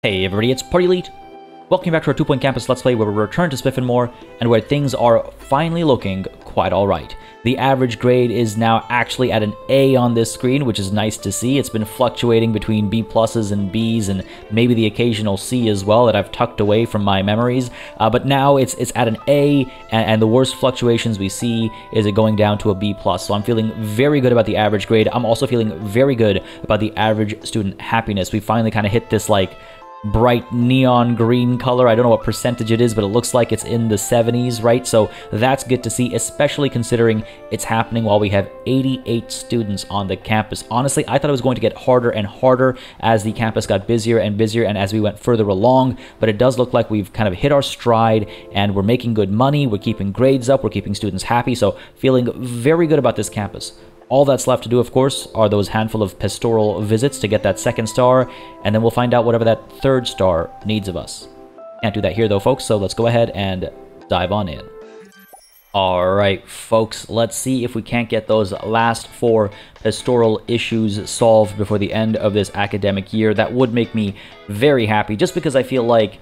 Hey everybody, it's PartyElite. Welcome back to our 2-Point Campus Let's Play, where we return to Spiffenmore, and where things are finally looking quite alright. The average grade is now actually at an A on this screen, which is nice to see. It's been fluctuating between B pluses and Bs, and maybe the occasional C as well that I've tucked away from my memories. But now it's at an A, and the worst fluctuations we see is it going down to a B plus. So I'm feeling very good about the average grade. I'm also feeling very good about the average student happiness. We finally kind of hit this like bright neon green color. I don't know what percentage it is, but it looks like it's in the 70s, right? So that's good to see, especially considering it's happening while we have 88 students on the campus. Honestly, I thought it was going to get harder and harder as the campus got busier and busier and as we went further along, but it does look like we've kind of hit our stride and we're making good money, we're keeping grades up, we're keeping students happy, so feeling very good about this campus. All that's left to do, of course, are those handful of pastoral visits to get that 2nd star, and then we'll find out whatever that 3rd star needs of us. Can't do that here, though, folks, so let's go ahead and dive on in. Alright, folks, let's see if we can't get those last 4 pastoral issues solved before the end of this academic year. That would make me very happy, just because I feel like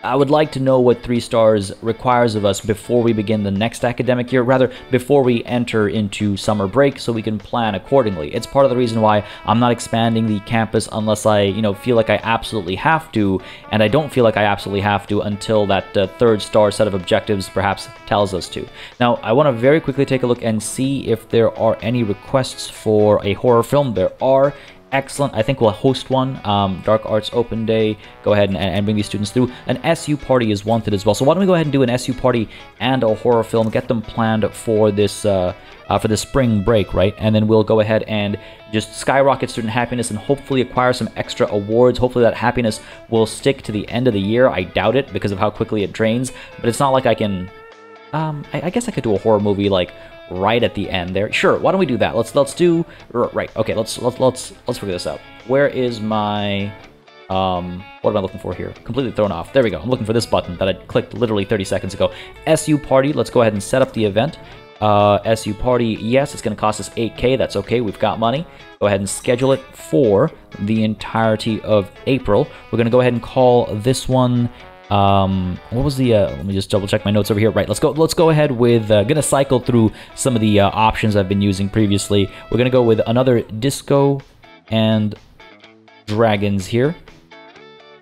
I would like to know what 3 stars requires of us before we begin the next academic year, rather before we enter into summer break, so we can plan accordingly. It's part of the reason why I'm not expanding the campus unless I, feel like I absolutely have to, and I don't feel like I absolutely have to until that 3rd star set of objectives perhaps tells us to. Now, I want to very quickly take a look and see if there are any requests for a horror film. There are. Excellent. I think we'll host one. Dark Arts Open Day. Go ahead and bring these students through. An SU party is wanted as well. So why don't we go ahead and do an SU party and a horror film, get them planned for this for the spring break, right? And then we'll go ahead and just skyrocket student happiness and hopefully acquire some extra awards. Hopefully that happiness will stick to the end of the year. I doubt it because of how quickly it drains, but it's not like I can I guess I could do a horror movie like right at the end there. Sure, why don't we do that? Let's do right. Okay, let's figure this out. Where is my what am I looking for here? Completely thrown off. There we go. I'm looking for this button that I clicked literally 30 seconds ago. SU party. Let's go ahead and set up the event. SU party. Yes, it's going to cost us 8K. That's okay. We've got money. Go ahead and schedule it for the entirety of April. We're going to go ahead and call this one. What was the, let me just double check my notes over here. Right, let's go ahead with, gonna cycle through some of the options I've been using previously. We're gonna go with another disco and dragons here.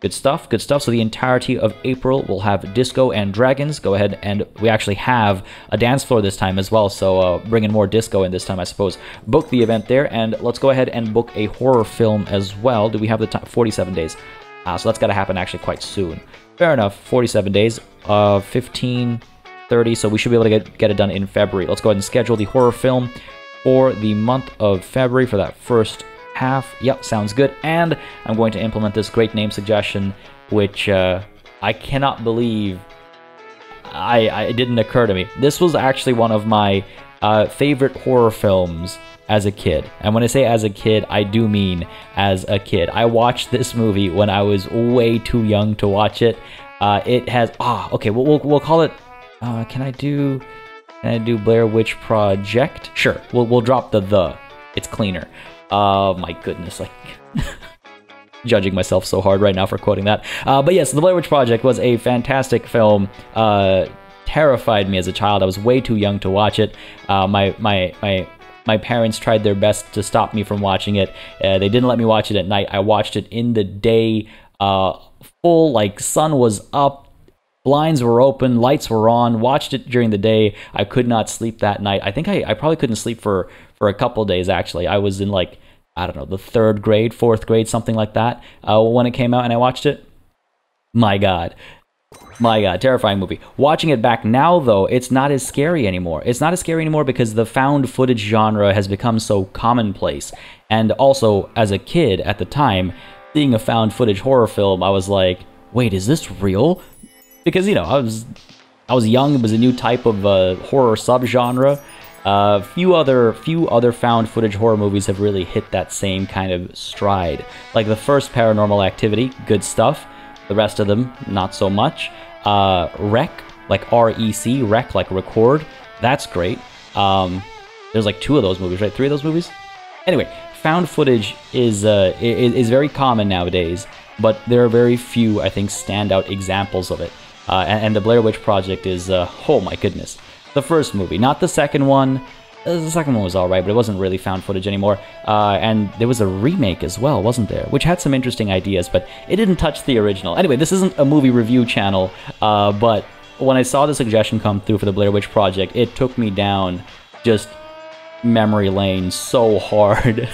Good stuff, good stuff. So the entirety of April will have disco and dragons. Go ahead, and we actually have a dance floor this time as well, so bring in more disco in this time, I suppose. Book the event there, and let's go ahead and book a horror film as well. Do we have the time? 47 days. So that's got to happen actually quite soon. Fair enough, 47 days, 15, 30, so we should be able to get it done in February. Let's go ahead and schedule the horror film for the month of February for that first half. Yep, sounds good. And I'm going to implement this great name suggestion, which I cannot believe it didn't occur to me. This was actually one of my favorite horror films as a kid. And when I say as a kid, I do mean as a kid. I watched this movie when I was way too young to watch it. It has okay, we'll call it can I do Blair Witch Project? Sure. We'll drop the. It's cleaner. My goodness, like judging myself so hard right now for quoting that. But yes, the Blair Witch Project was a fantastic film. Terrified me as a child. I was way too young to watch it. My parents tried their best to stop me from watching it. They didn't let me watch it at night. I watched it in the day, full, like, sun was up, blinds were open, lights were on, watched it during the day. I could not sleep that night. I think I probably couldn't sleep for a couple days, actually. I was in, like, I don't know, the 3rd grade, 4th grade, something like that, when it came out and I watched it. My God. My God, terrifying movie. Watching it back now, though, it's not as scary anymore. It's not as scary anymore because the found footage genre has become so commonplace. And also, as a kid at the time, seeing a found footage horror film, I was like, wait, is this real? Because, I was young, it was a new type of horror subgenre. Few other found footage horror movies have really hit that same kind of stride. Like the first Paranormal Activity, good stuff. The rest of them, not so much. Rec, like R-E-C, Rec, like record. That's great. There's like 2 of those movies, right? 3 of those movies? Anyway, found footage is very common nowadays. but there are very few, I think, standout examples of it. And the Blair Witch Project is, oh my goodness. The first movie, not the second one. The second one was alright, but it wasn't really found footage anymore. And there was a remake as well, wasn't there? Which had some interesting ideas, but it didn't touch the original. Anyway, this isn't a movie review channel, but when I saw the suggestion come through for the Blair Witch Project, it took me down just memory lane so hard.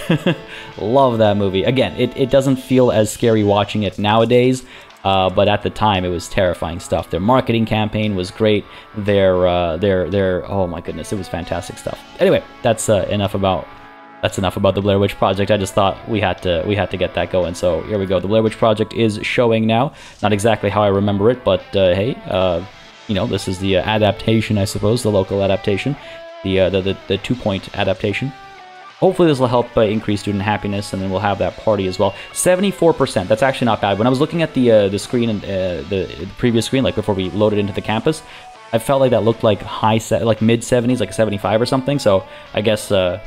Love that movie. Again, it doesn't feel as scary watching it nowadays, but at the time it was terrifying stuff. Their marketing campaign was great. Their oh my goodness, it was fantastic stuff. Anyway, that's enough about the Blair Witch Project. I just thought we had to get that going. So here we go. The Blair Witch Project is showing now. Not exactly how I remember it, but hey, you know, this is the adaptation, I suppose, the local adaptation. The 2-point adaptation. Hopefully this will help increase student happiness, and then we'll have that party as well. 74%, that's actually not bad. When I was looking at the screen, and the previous screen, like before we loaded into the campus, I felt like that looked like like mid-70s, like 75 or something, so I guess I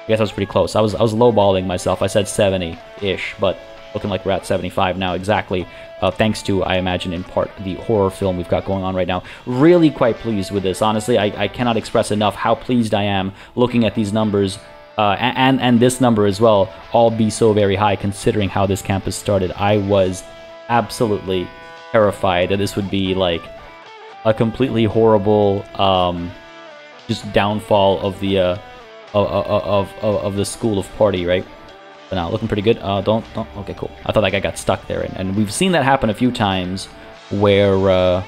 was pretty close. I was lowballing myself. I said 70-ish, but looking like we're at 75 now exactly, thanks to, I imagine, in part, the horror film we've got going on right now. Really quite pleased with this, honestly. I cannot express enough how pleased I am looking at these numbers, and this number as well, all be so very high considering how this campus started. I was absolutely terrified that this would be like a completely horrible, just downfall of the of the school of party, right? But now, looking pretty good. Don't. Okay, cool. I thought that guy got stuck there, and we've seen that happen a few times, where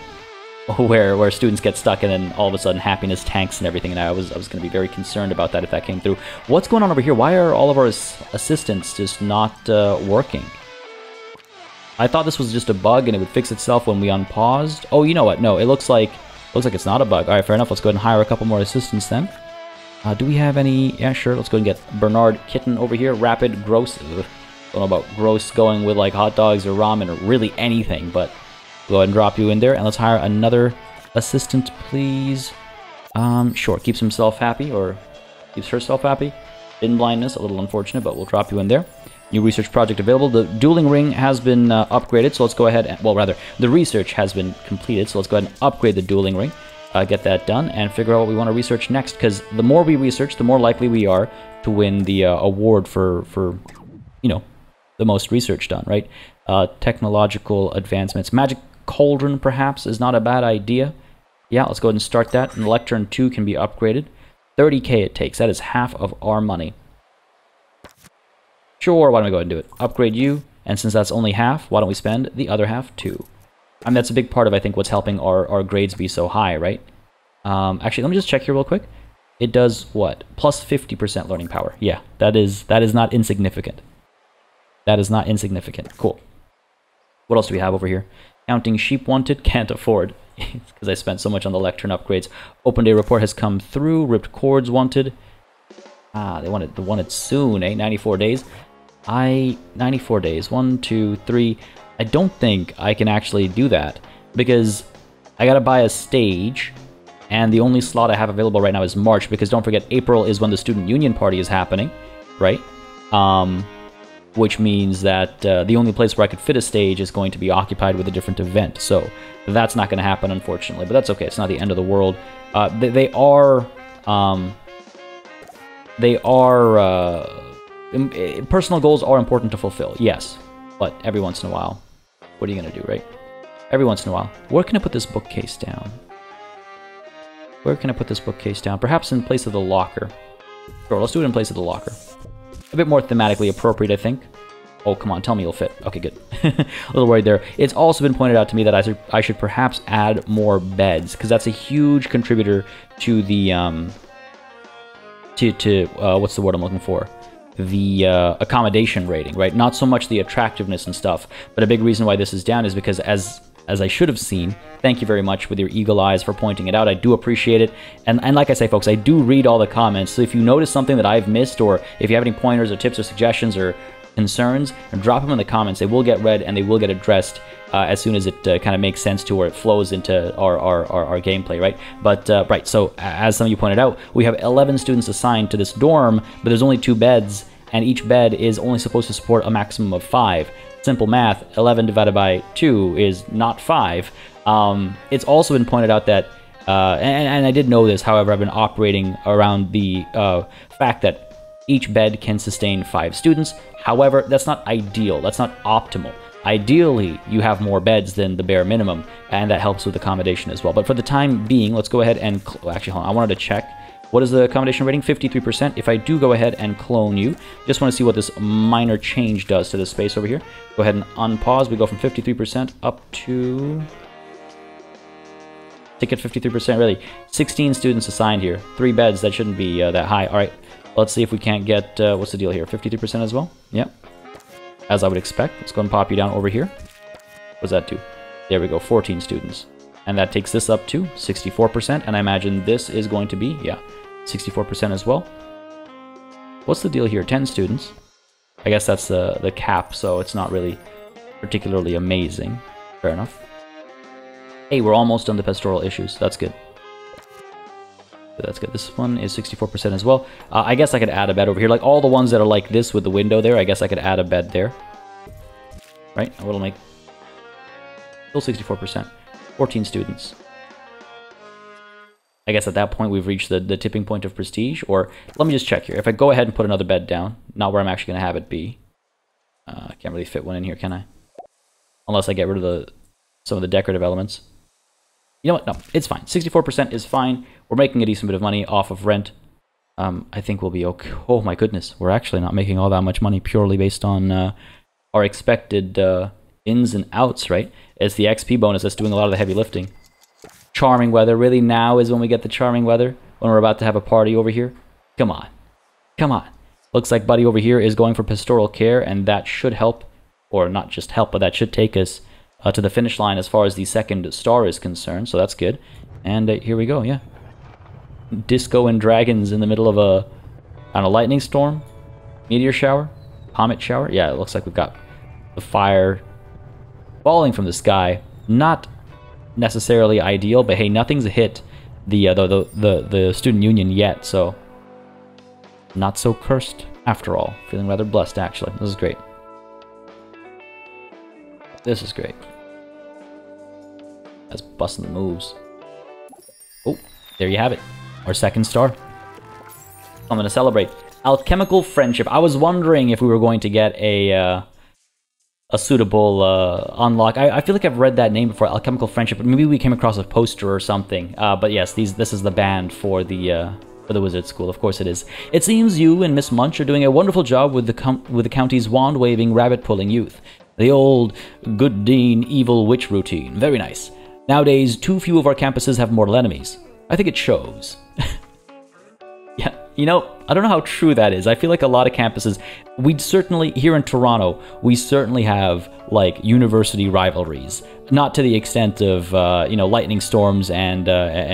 students get stuck, and then all of a sudden happiness tanks and everything. And I was going to be very concerned about that if that came through. What's going on over here? Why are all of our assistants just not working? I thought this was just a bug, and it would fix itself when we unpaused. Oh, you know what? No, it looks like it's not a bug. All right, fair enough. Let's go ahead and hire a couple more assistants then. Do we have any? Yeah, sure. Let's go and get Bernard Kitten over here. Rapid, gross. Ugh. Don't know about gross going with like hot dogs or ramen or really anything, but go ahead and drop you in there. And let's hire another assistant, please. Sure. Keeps himself happy or keeps herself happy. In blindness, a little unfortunate, but we'll drop you in there. New research project available. The dueling ring has been upgraded, so let's go ahead and, well, rather, the research has been completed, so let's go ahead and upgrade the dueling ring. Get that done and figure out what we want to research next, because the more we research, the more likely we are to win the award for you know, the most research done, right? Technological advancements. Magic cauldron, perhaps, is not a bad idea. Yeah, let's go ahead and start that. And the lectern 2 can be upgraded. 30k it takes. That is half of our money. Sure, why don't we go ahead and do it? Upgrade you, and since that's only half, why don't we spend the other half too? I mean, that's a big part of, I think, what's helping our grades be so high, right? Actually, let me just check here real quick. It does what? Plus 50% learning power. Yeah, that is not insignificant. That is not insignificant. Cool. What else do we have over here? Counting sheep wanted. Can't afford. Because I spent so much on the lectern upgrades. Open day report has come through. Ripped cords wanted. Ah, they wanted soon, eh? 94 days. 94 days. 1, 2, 3... I don't think I can actually do that, because I gotta buy a stage, and the only slot I have available right now is March, because don't forget, April is when the Student Union Party is happening, right? Which means that the only place where I could fit a stage is going to be occupied with a different event, so that's not going to happen, unfortunately, but that's okay, it's not the end of the world. Personal goals are important to fulfill, yes. But every once in a while, what are you going to do, right? Every once in a while. Where can I put this bookcase down? Where can I put this bookcase down? Perhaps in place of the locker. Sure, let's do it in place of the locker. A bit more thematically appropriate, I think. Oh, come on, tell me it'll fit. Okay, good. A little worried there. It's also been pointed out to me that I should perhaps add more beds, because that's a huge contributor to the, what's the word I'm looking for? The accommodation rating, right? Not so much the attractiveness and stuff, but a big reason why this is down is because, as I should have seen, thank you very much with your eagle eyes for pointing it out. I do appreciate it. And like I say, folks, I do read all the comments. So if you notice something that I've missed, or if you have any pointers or tips or suggestions or concerns, drop them in the comments. They will get read and they will get addressed as soon as it kind of makes sense to, or it flows into our gameplay, right? But right, so as some of you pointed out, we have 11 students assigned to this dorm, but there's only 2 beds, and each bed is only supposed to support a maximum of 5. simple math, 11 divided by 2 is not 5. It's also been pointed out that, and I did know this, however, I've been operating around the fact that each bed can sustain 5 students. However, that's not ideal. That's not optimal. Ideally, you have more beds than the bare minimum, and that helps with accommodation as well. But for the time being, let's go ahead and... Actually, hold on. I wanted to check. What is the accommodation rating? 53%. If I do go ahead and clone you, just want to see what this minor change does to this space over here. Go ahead and unpause. We go from 53% up to... Ticket 53%, really. 16 students assigned here. 3 beds. That shouldn't be that high. All right. Let's see if we can't get... what's the deal here? 53% as well? Yep. As I would expect. Let's go and pop you down over here. What does that do? There we go, 14 students. And that takes this up to 64%, and I imagine this is going to be, yeah, 64% as well. What's the deal here? 10 students. I guess that's the cap, so it's not really particularly amazing. Fair enough. Hey, we're almost on the pastoral issues. That's good. That's good. This one is 64% as well. I guess I could add a bed over here. Like all the ones that are like this with the window there, I guess I could add a bed there. Right? What'll make... Still 64%. 14 students. I guess at that point we've reached the tipping point of prestige. Or, let me just check here. If I go ahead and put another bed down, not where I'm actually going to have it be. I can't really fit one in here, can I? Unless I get rid of some of the decorative elements. You know what? No, it's fine. 64% is fine. We're making a decent bit of money off of rent. I think we'll be okay. Oh my goodness, we're actually not making all that much money purely based on our expected ins and outs, right? It's the XP bonus that's doing a lot of the heavy lifting. Charming weather. Really, now is when we get the charming weather? When we're about to have a party over here? Come on. Come on. Looks like Buddy over here is going for pastoral care, and that should help. Or not just help, but that should take us to the finish line as far as the second star is concerned, so that's good. And here we go, yeah. Disco and dragons in the middle of a lightning storm, meteor shower, comet shower. Yeah, it looks like we've got the fire falling from the sky. Not necessarily ideal, but hey, nothing's hit the student union yet, so not so cursed after all. Feeling rather blessed, actually. This is great. This is great. That's busting the moves. Oh, there you have it. Our second star. I'm going to celebrate. Alchemical Friendship. I was wondering if we were going to get a suitable unlock. I feel like I've read that name before, Alchemical Friendship, but maybe we came across a poster or something. But yes, this is the band for the Wizard School. Of course it is. It seems you and Miss Munch are doing a wonderful job with the county's wand-waving, rabbit-pulling youth. The old good dean, evil witch routine. Very nice. Nowadays, too few of our campuses have mortal enemies. I think it shows. Yeah, you know, I don't know how true that is. I feel like a lot of campuses, we'd certainly, here in Toronto, we certainly have, like, university rivalries. Not to the extent of, you know, lightning storms and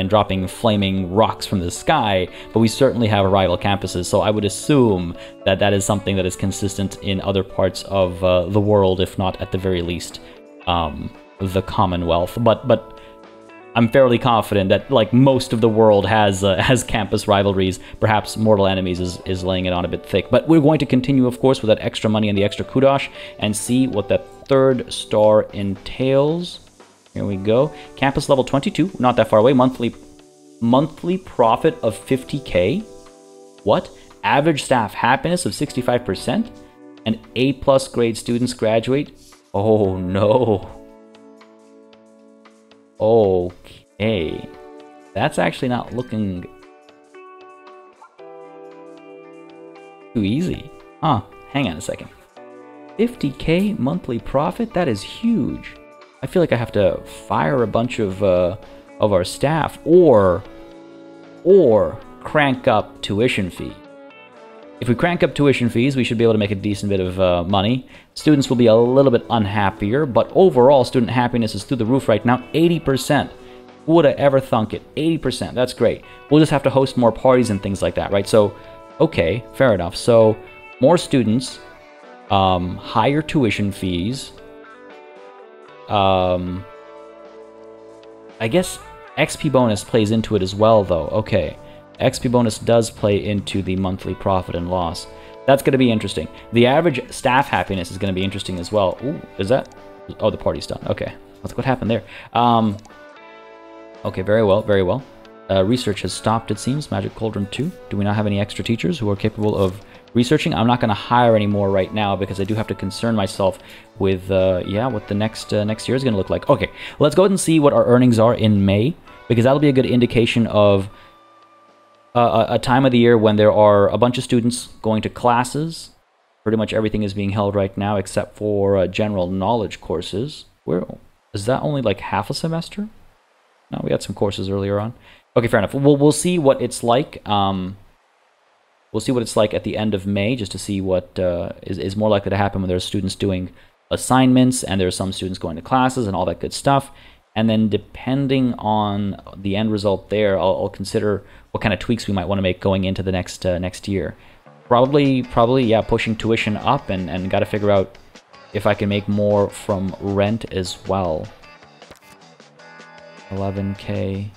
dropping flaming rocks from the sky, but we certainly have rival campuses, so I would assume that that is something that is consistent in other parts of the world, if not, at the very least, the Commonwealth. But I'm fairly confident that, like, most of the world has campus rivalries. Perhaps Mortal Enemies is laying it on a bit thick. But we're going to continue, of course, with that extra money and the extra kudos and see what that third star entails. Here we go. Campus level 22, not that far away. Monthly profit of 50K. What? Average staff happiness of 65%? And A+ grade students graduate? Oh, no. Okay, that's actually not looking too easy. Huh, hang on a second. 50K monthly profit? That is huge. I feel like I have to fire a bunch of our staff or crank up tuition fee. If we crank up tuition fees, we should be able to make a decent bit of money. Students will be a little bit unhappier, but overall, student happiness is through the roof right now. 80%. Who would have ever thunk it? 80%. That's great. We'll just have to host more parties and things like that, right? So, okay, fair enough. So, more students, higher tuition fees. I guess XP bonus plays into it as well, though. Okay. XP bonus does play into the monthly profit and loss. That's going to be interesting. The average staff happiness is going to be interesting as well. Ooh, is that? Oh, the party's done. Okay. What happened there? Okay, very well, very well. Research has stopped, it seems. Magic Cauldron 2. Do we not have any extra teachers who are capable of researching? I'm not going to hire any more right now because I do have to concern myself with, what the next year is going to look like. Okay, let's go ahead and see what our earnings are in May, because that'll be a good indication of a time of the year when there are a bunch of students going to classes. Pretty much everything is being held right now except for general knowledge courses. Where is that only like half a semester? No, we had some courses earlier on. Okay, fair enough. We'll see what it's like. We'll see what it's like at the end of May, just to see what is more likely to happen when there's students doing assignments and there are some students going to classes and all that good stuff. And then depending on the end result there, I'll consider what kind of tweaks we might want to make going into the next year. Probably, yeah, pushing tuition up and got to figure out if I can make more from rent as well. 11K.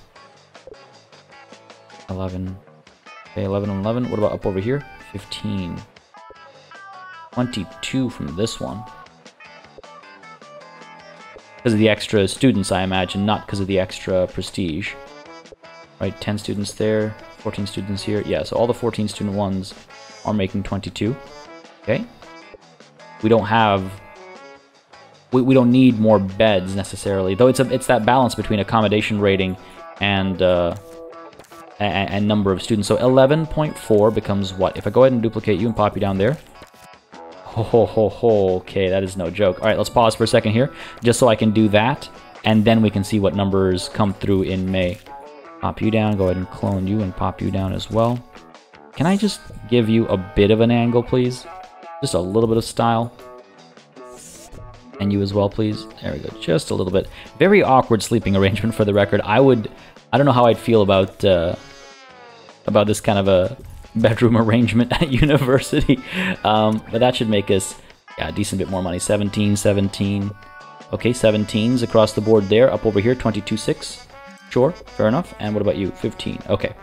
11. Okay, 11 and 11. What about up over here? 15. 22 from this one. Because of the extra students, I imagine, not because of the extra prestige. Right, 10 students there, 14 students here. Yeah, so all the 14 student ones are making 22. Okay. We don't have... We don't need more beds, necessarily. Though it's that balance between accommodation rating and number of students. So 11.4 becomes what? If I go ahead and duplicate you and pop you down there. Okay, that is no joke. All right, let's pause for a second here, just so I can do that, and then we can see what numbers come through in May. Pop you down, go ahead and clone you and pop you down as well. Can I just give you a bit of an angle, please? Just a little bit of style. And you as well, please. There we go, just a little bit. Very awkward sleeping arrangement for the record. I don't know how I'd feel about this kind of a bedroom arrangement at university. But that should make us, yeah, a decent bit more money. 17, 17. Okay, 17s across the board there. Up over here, 22.6. Sure, fair enough. And what about you? 15. Okay.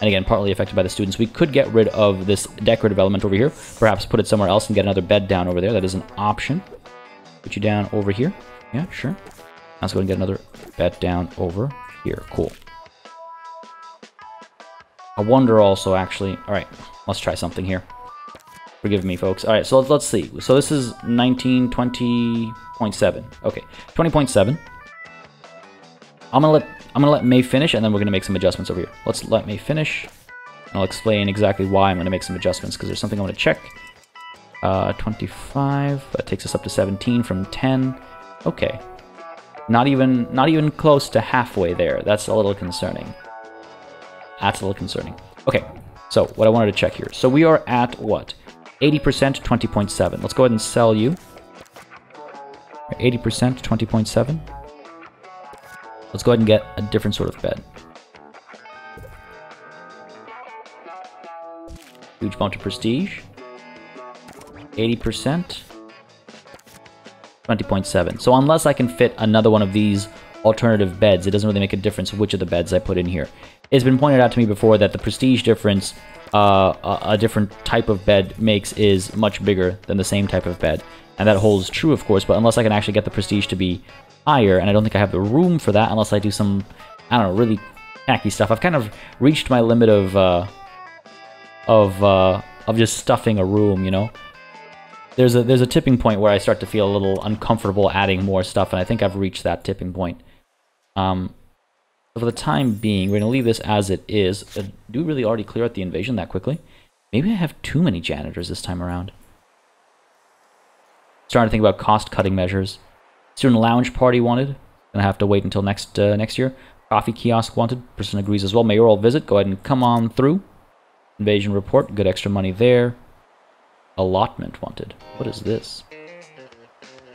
And again, partly affected by the students. We could get rid of this decorative element over here. Perhaps put it somewhere else and get another bed down over there. That is an option. Put you down over here. Yeah, sure. Let's go and get another bed down over here. Cool. I wonder also, actually... Alright, let's try something here. Forgive me, folks. Alright, so let's see. So this is 20.7. Okay, 20.7. I'm gonna let May finish, and then we're gonna make some adjustments over here. Let's let May finish. And I'll explain exactly why I'm gonna make some adjustments, because there's something I want to check. 25. That takes us up to 17 from 10. Okay. Not even close to halfway there. That's a little concerning. That's a little concerning. Okay, so what I wanted to check here. So we are at what? 80%, 20.7. Let's go ahead and sell you. 80%, 20.7. Let's go ahead and get a different sort of bed. Huge bump to prestige. 80%. 20.7. So unless I can fit another one of these alternative beds, it doesn't really make a difference which of the beds I put in here. It's been pointed out to me before that the prestige difference a different type of bed makes is much bigger than the same type of bed. And that holds true, of course, but unless I can actually get the prestige to be higher, and I don't think I have the room for that unless I do some, I don't know, really tacky stuff. I've kind of reached my limit of just stuffing a room, you know? There's a tipping point where I start to feel a little uncomfortable adding more stuff, and I think I've reached that tipping point. For the time being, we're going to leave this as it is. Do we really already clear out the invasion that quickly? Maybe I have too many janitors this time around. Starting to think about cost-cutting measures. Student lounge party wanted. Gonna have to wait until next year. Coffee kiosk wanted. Person agrees as well. Mayoral visit. Go ahead and come on through. Invasion report. Good extra money there. Allotment wanted. What is this?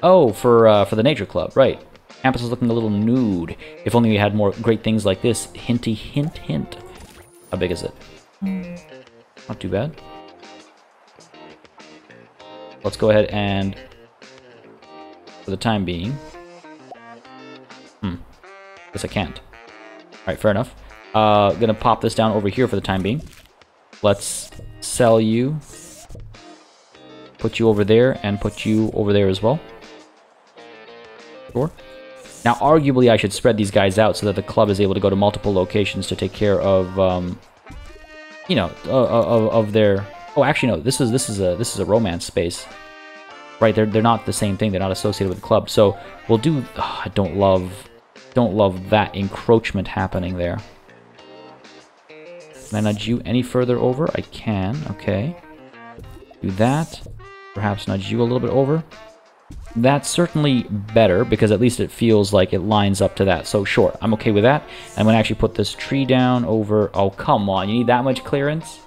Oh, for the nature club, right? Campus is looking a little nude. If only we had more great things like this. Hinty hint hint. How big is it? Not too bad. Let's go ahead and, for the time being, guess I can't. Alright, fair enough. Gonna pop this down over here for the time being. Let's sell you. put you over there and put you over there as well. Sure. Now, arguably, I should spread these guys out so that the club is able to go to multiple locations to take care of, you know, of their. Oh, actually, no. This is a romance space, right? They're not the same thing. They're not associated with the club. So we'll do. Oh, I don't love that encroachment happening there. Can I nudge you any further over? I can. Okay. Do that. Perhaps nudge you a little bit over. That's certainly better, because at least it feels like it lines up to that. So sure, I'm okay with that. I'm going to actually put this tree down over... Oh, come on. You need that much clearance?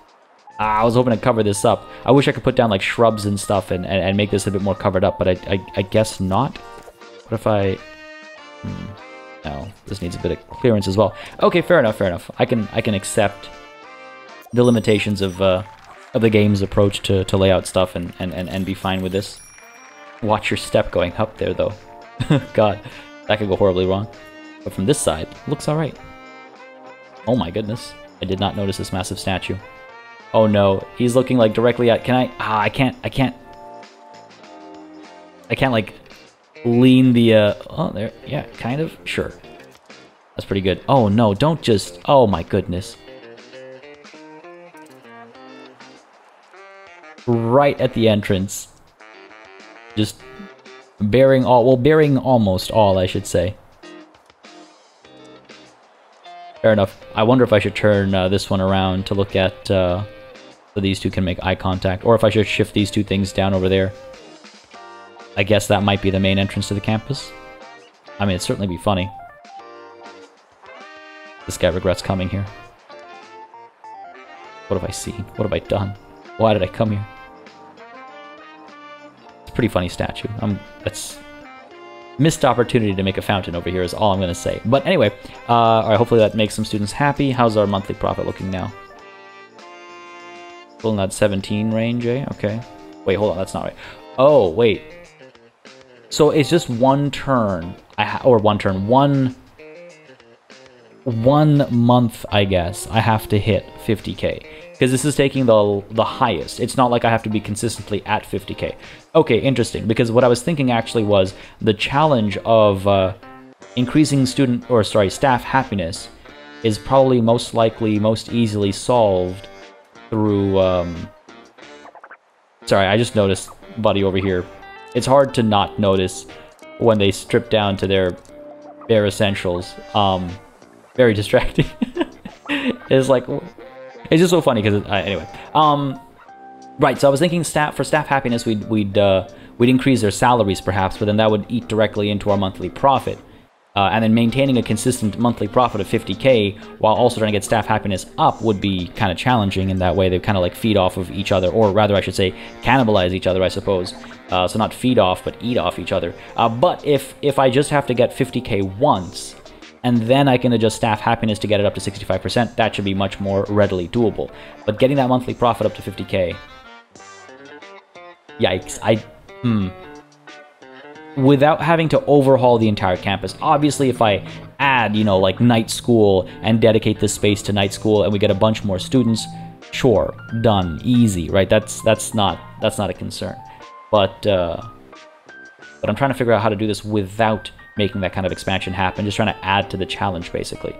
I was hoping to cover this up. I wish I could put down like shrubs and stuff and make this a bit more covered up, but I guess not. What if I... No, this needs a bit of clearance as well. Okay, fair enough, fair enough. I can accept the limitations of the game's approach to layout stuff and be fine with this. Watch your step going up there, though. God, that could go horribly wrong. But from this side, looks alright. Oh my goodness. I did not notice this massive statue. Oh no, he's looking like directly at... Can I... I can't, like, lean the... Oh, there. Yeah, kind of. Sure. That's pretty good. Oh no, don't just... Oh my goodness. Right at the entrance. Just bearing all, well, bearing almost all, I should say. Fair enough. I wonder if I should turn this one around to look at, so these two can make eye contact, or if I should shift these two things down over there. I guess that might be the main entrance to the campus. I mean, it'd certainly be funny. This guy regrets coming here. What have I seen? What have I done? Why did I come here? Pretty funny statue. That's missed opportunity to make a fountain over here is all I'm going to say. But anyway, all right, hopefully that makes some students happy. How's our monthly profit looking now? Still in that 17 range, eh? Okay. Wait, hold on, that's not right. Oh, wait. So it's just one turn, one month, I guess, I have to hit 50k. Because this is taking the highest. It's not like I have to be consistently at 50k. Okay, interesting. Because what I was thinking actually was the challenge of increasing staff happiness is probably most easily solved through... Sorry, I just noticed Buddy over here. It's hard to not notice when they strip down to their bare essentials. Very distracting. It's like... It's just so funny because anyway. Right. So I was thinking for staff happiness, we'd increase their salaries perhaps, but then that would eat directly into our monthly profit. And then maintaining a consistent monthly profit of 50k while also trying to get staff happiness up would be kind of challenging in that way. They kind of like feed off of each other, or rather I should say cannibalize each other, I suppose. So not feed off, but eat off each other. But if I just have to get 50k once, and then I can adjust staff happiness to get it up to 65%, that should be much more readily doable. But getting that monthly profit up to 50k... Yikes, without having to overhaul the entire campus. Obviously, if I add, you know, like night school and dedicate this space to night school and we get a bunch more students, sure, done, easy, right? That's not a concern. But I'm trying to figure out how to do this without making that kind of expansion happen, just trying to add to the challenge, basically.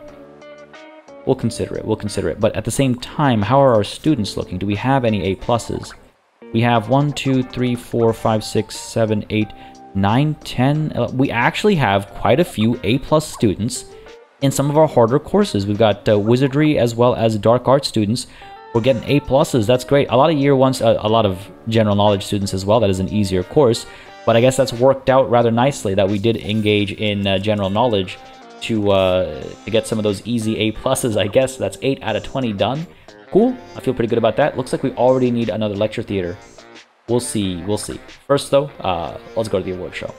We'll consider it. But at the same time, how are our students looking? Do we have any A+s? We have 1, 2, 3, 4, 5, 6, 7, 8, 9, 10... We actually have quite a few A+ students in some of our harder courses. We've got Wizardry as well as Dark Arts students. We're getting A+. That's great. A lot of Year 1s, a lot of General Knowledge students as well. That is an easier course. But I guess that's worked out rather nicely that we did engage in General Knowledge to get some of those easy A+s, I guess. That's 8 out of 20 done. Cool. I feel pretty good about that. Looks like we already need another lecture theater. We'll see. First, though, let's go to the award show.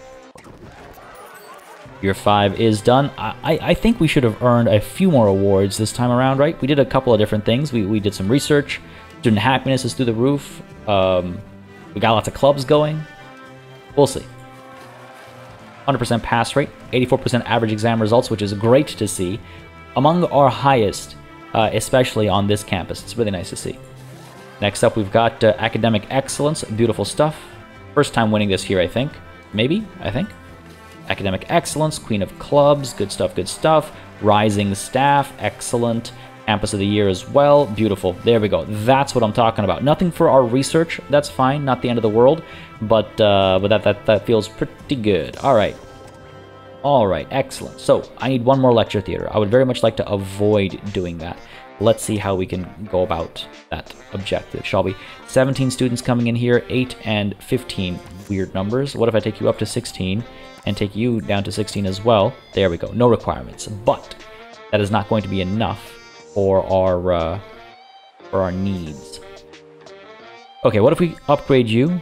Year 5 is done. I think we should have earned a few more awards this time around, right? We did a couple of different things. We did some research. Student happiness is through the roof. We got lots of clubs going. We'll see. 100% pass rate, 84% average exam results, which is great to see. Among our highest, especially on this campus. It's really nice to see. Next up, we've got Academic Excellence. Beautiful stuff. First time winning this here, I think. Maybe, I think. Academic Excellence, Queen of Clubs. Good stuff, good stuff. Rising Staff. Excellent. Campus of the Year as well. Beautiful. There we go. That's what I'm talking about. Nothing for our research. That's fine. Not the end of the world. But that feels pretty good. All right. All right. Excellent. So I need one more lecture theater. I would very much like to avoid doing that. Let's see how we can go about that objective, shall we? 17 students coming in here, 8 and 15. Weird numbers. What if I take you up to 16 and take you down to 16 as well? There we go. No requirements. But that is not going to be enough for our needs. Okay, what if we upgrade you?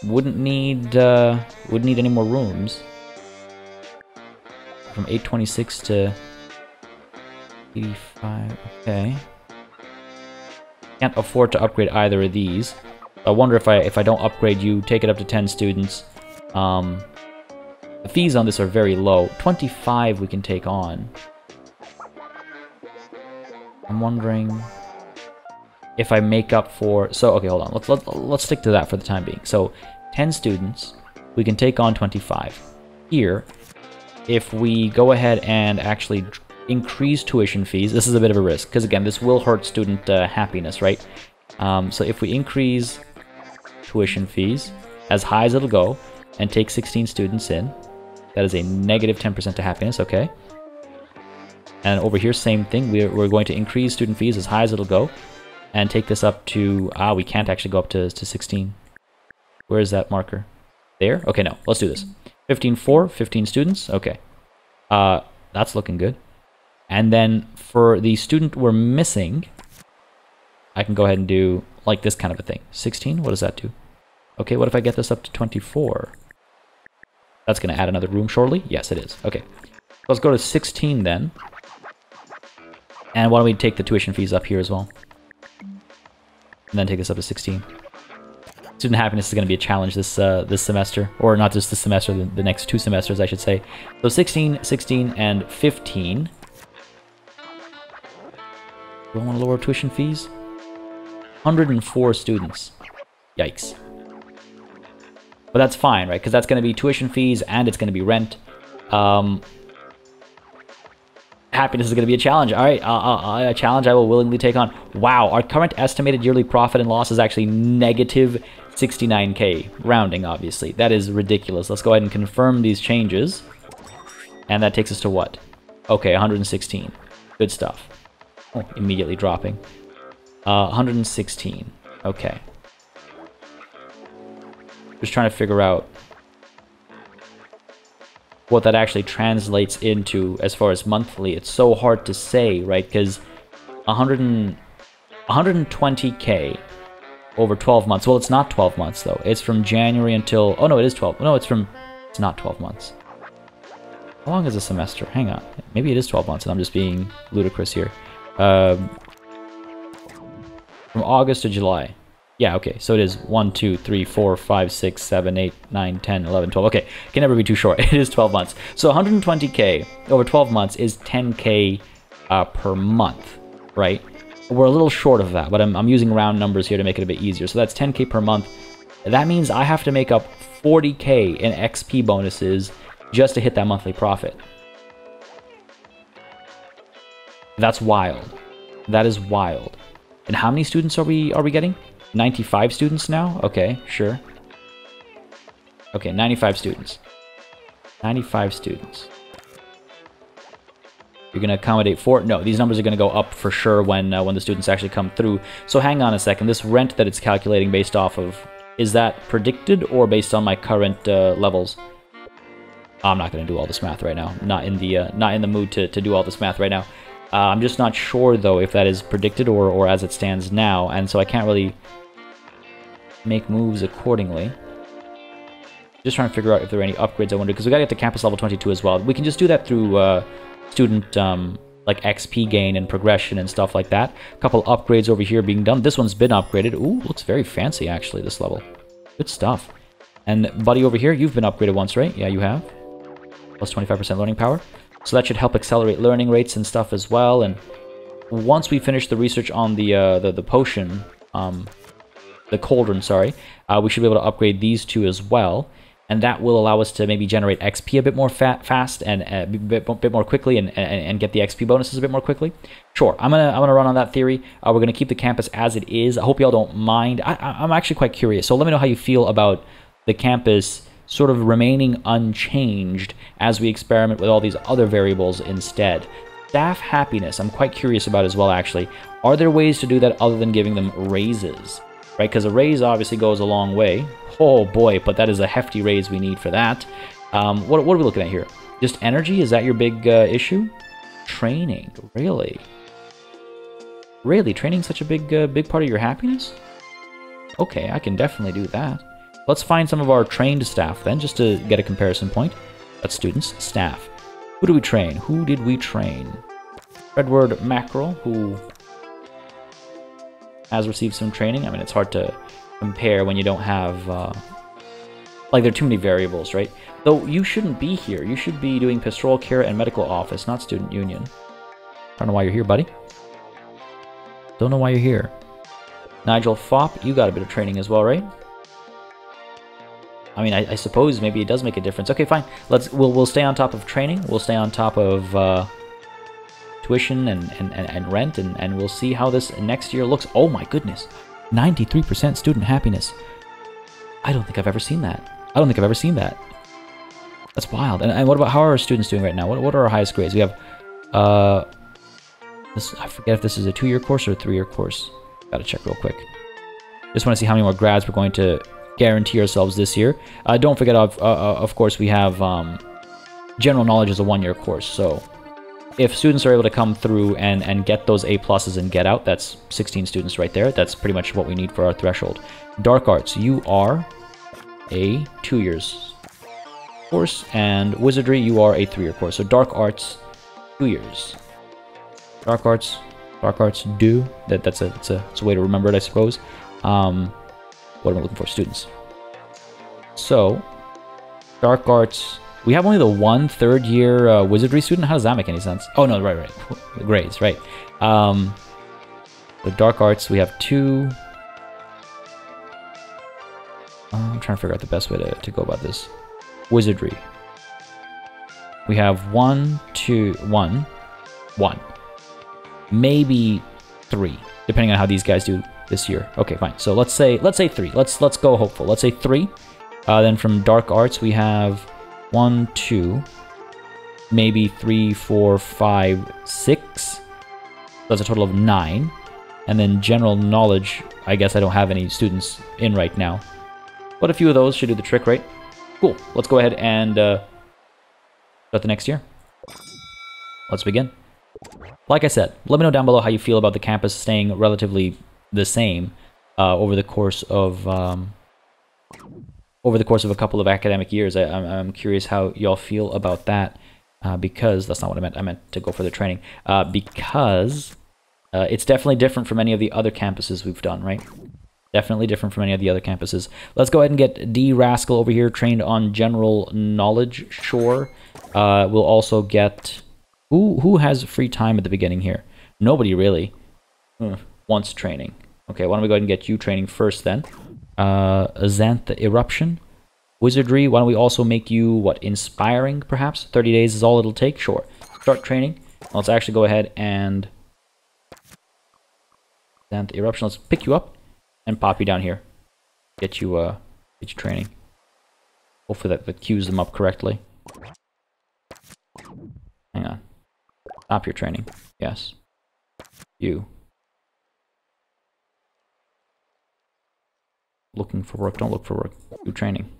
Wouldn't need any more rooms. From 826 to 85, okay. Can't afford to upgrade either of these. I wonder if I don't upgrade you, take it up to 10 students. The fees on this are very low. 25 we can take on. I'm wondering if I make up for... So, okay, hold on. Let's stick to that for the time being. So, 10 students, we can take on 25. Here, if we go ahead and actually increase tuition fees, this is a bit of a risk, because again, this will hurt student happiness, right? So if we increase tuition fees as high as it'll go, and take 16 students in, that is a negative 10% to happiness, okay? And over here, same thing, we're going to increase student fees as high as it'll go, and take this up to, we can't actually go up to 16. Where is that marker? There? Okay, no, let's do this. 15-4, 15 students, okay. That's looking good. And then for the student we're missing, I can go ahead and do like this kind of a thing. 16, what does that do? Okay, what if I get this up to 24? That's going to add another room shortly? Yes, it is. Okay, let's go to 16 then. And why don't we take the tuition fees up here as well? And then take this up to 16. Student happiness is going to be a challenge this semester. Or not just this semester, the next 2 semesters, I should say. So 16, 16, and 15. Do I want to lower tuition fees? 104 students. Yikes. But that's fine, right? Because that's going to be tuition fees and it's going to be rent. Happiness is going to be a challenge. All right, a challenge I will willingly take on. Wow, our current estimated yearly profit and loss is actually negative 69K. Rounding, obviously. That is ridiculous. Let's go ahead and confirm these changes. And that takes us to what? Okay, 116. Good stuff. Oh, immediately dropping. 116. Okay. Just trying to figure out what that actually translates into as far as monthly. It's so hard to say, right? Because 120K over 12 months. Well, it's not 12 months, though. It's from January until... Oh, no, it is 12. No, it's not 12 months. How long is a semester? Hang on. Maybe it is 12 months, and I'm just being ludicrous here. From August to July. Yeah, okay, so it is 1, 2, 3, 4, 5, 6, 7, 8, 9, 10, 11, 12. Okay, can never be too short. It is 12 months. So 120K over 12 months is 10K per month, right? We're a little short of that, but I'm using round numbers here to make it a bit easier. So that's 10K per month. That means I have to make up 40K in XP bonuses just to hit that monthly profit. That's wild. That is wild. And how many students are we getting? 95 students now? Okay, sure. Okay, 95 students. 95 students. You're going to accommodate 4? No, these numbers are going to go up for sure when the students actually come through. So hang on a second. This rent that it's calculating based off of, is that predicted or based on my current levels? I'm not going to do all this math right now. Not in the mood to do all this math right now. I'm just not sure, though, if that is predicted or as it stands now, and so I can't really make moves accordingly. Just trying to figure out if there are any upgrades, I wonder, because we gotta get to campus level 22 as well. We can just do that through student like XP gain and progression and stuff like that. A couple upgrades over here being done. This one's been upgraded. Ooh, looks very fancy, actually, this level. Good stuff. And buddy over here, you've been upgraded once, right? Yeah, you have. Plus 25% learning power. So that should help accelerate learning rates and stuff as well. And once we finish the research on the potion, the cauldron, sorry, we should be able to upgrade these two as well. And that will allow us to maybe generate XP a bit more fast and a bit more quickly, and get the XP bonuses a bit more quickly. Sure, I'm gonna run on that theory. We're gonna keep the campus as it is. I hope y'all don't mind. I'm actually quite curious. So let me know how you feel about the campus sort of remaining unchanged as we experiment with all these other variables instead. Staff happiness, I'm quite curious about as well. Actually, are there ways to do that other than giving them raises? Right, because a raise obviously goes a long way. Oh boy, but that is a hefty raise we need for that. What are we looking at here? Just energy? Is that your big issue? Training, really? Really, training's such a big part of your happiness? Okay, I can definitely do that. Let's find some of our trained staff then, just to get a comparison point. That's students, staff. Who do we train? Who did we train? Edward Mackerel, who has received some training. I mean, it's hard to compare when you don't have, like, there are too many variables, right? Though you shouldn't be here. You should be doing pastoral care and medical office, not student union. I don't know why you're here, buddy. Don't know why you're here. Nigel Fopp, you got a bit of training as well, right? I mean, I suppose maybe it does make a difference. Okay, fine. We'll stay on top of training. We'll stay on top of tuition and rent, and we'll see how this next year looks. Oh my goodness, 93% student happiness. I don't think I've ever seen that. That's wild. And what about, how are our students doing right now? What are our highest grades? We have this, I forget if this is a 2-year course or a 3-year course. Gotta check real quick. Just want to see how many more grads we're going to guarantee ourselves this year. Don't forget, of course, we have general knowledge is a 1-year course, so if students are able to come through and get those A pluses and get out, that's 16 students right there. That's pretty much what we need for our threshold. Dark Arts, you are a 2 years course, and Wizardry, you are a 3-year course. So Dark Arts, 2 years. Dark Arts do. That's a way to remember it, I suppose. What am I looking for? Students. So, Dark Arts. We have only the 1 3rd-year Wizardry student? How does that make any sense? Oh, no, right. Grades, right. The Dark Arts, we have 2. I'm trying to figure out the best way to go about this. Wizardry. We have 1, 2, 1. Maybe 3, depending on how these guys do this year. Okay, fine. So let's say 3. Let's go hopeful. Let's say 3. Then from Dark Arts we have 1, 2, maybe 3, 4, 5, 6. That's a total of 9. And then general knowledge, I guess I don't have any students in right now, but a few of those should do the trick, right? Cool. Let's go ahead and start the next year. Let's begin. Like I said, let me know down below how you feel about the campus staying relatively the same over the course of a couple of academic years. I'm curious how y'all feel about that, because that's not what I meant. I meant to go for the training, because it's definitely different from any of the other campuses we've done, right? Definitely different from any of the other campuses. Let's go ahead and get D Rascal over here trained on general knowledge. Sure. We'll also get... Who has free time at the beginning here? Nobody really wants training. Okay, why don't we go ahead and get you training first then? Xantha Eruption. Wizardry, why don't we also make you, what, inspiring perhaps? 30 days is all it'll take? Sure. Start training. Let's actually go ahead and... Xantha Eruption, let's pick you up and pop you down here. Get you training. Hopefully that queues them up correctly. Hang on. Stop your training. Yes. You. Looking for work. Don't look for work. Do training.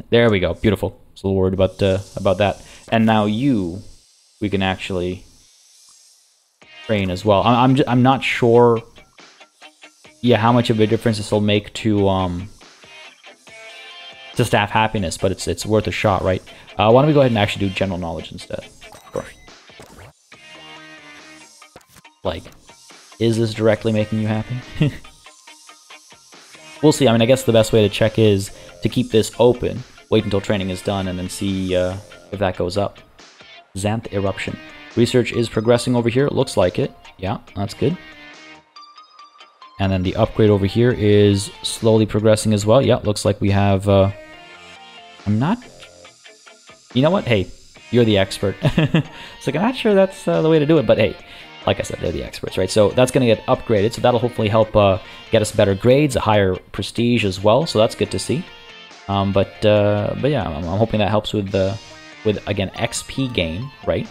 There we go. Beautiful. I was a little worried about that. And now you, we can actually train as well. I'm not sure. Yeah, how much of a difference this will make to staff happiness, but it's worth a shot, right? Why don't we go ahead and actually do general knowledge instead? Sure. Like, is this directly making you happy? We'll see. I mean, I guess the best way to check is to keep this open, wait until training is done, and then see if that goes up. Xantha Eruption. Research is progressing over here. It looks like it. Yeah, that's good. And then the upgrade over here is slowly progressing as well. Yeah, looks like we have... I'm not... You know what? Hey, you're the expert. So I'm not sure that's the way to do it, but hey, like I said, they're the experts, right? So that's going to get upgraded, so that'll hopefully help get us better grades, a higher prestige as well, so that's good to see. But yeah, I'm hoping that helps with again, XP gain, right?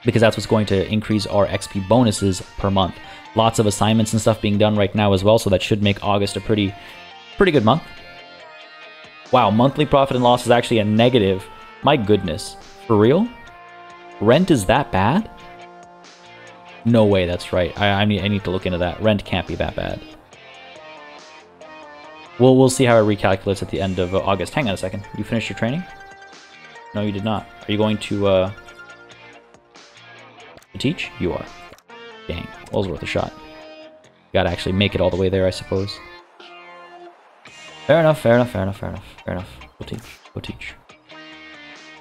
Because that's what's going to increase our XP bonuses per month. Lots of assignments and stuff being done right now as well, so that should make August a pretty good month. Wow, monthly profit and loss is actually a negative. My goodness. For real? Rent is that bad? No way that's right. I need to look into that. Rent can't be that bad. We'll see how it recalculates at the end of August. Hang on a second. You finished your training? No, you did not. Are you going to teach? You are. Dang. Well, it was worth a shot. Gotta actually make it all the way there, I suppose. Fair enough, fair enough, fair enough, fair enough, fair enough. Go teach. Go teach.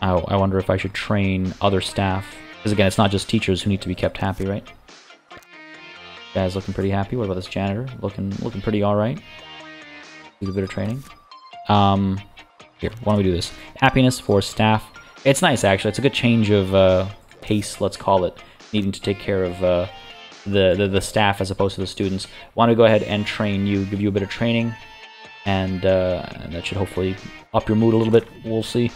I wonder if I should train other staff. Because again, it's not just teachers who need to be kept happy, right? Guys looking pretty happy. What about this janitor? Looking pretty alright. Do a bit of training. Here, why don't we do this? Happiness for staff. It's nice, actually. It's a good change of pace, let's call it. Needing to take care of the staff as opposed to the students. Want to go ahead and train you, give you a bit of training. And that should hopefully up your mood a little bit. We'll see.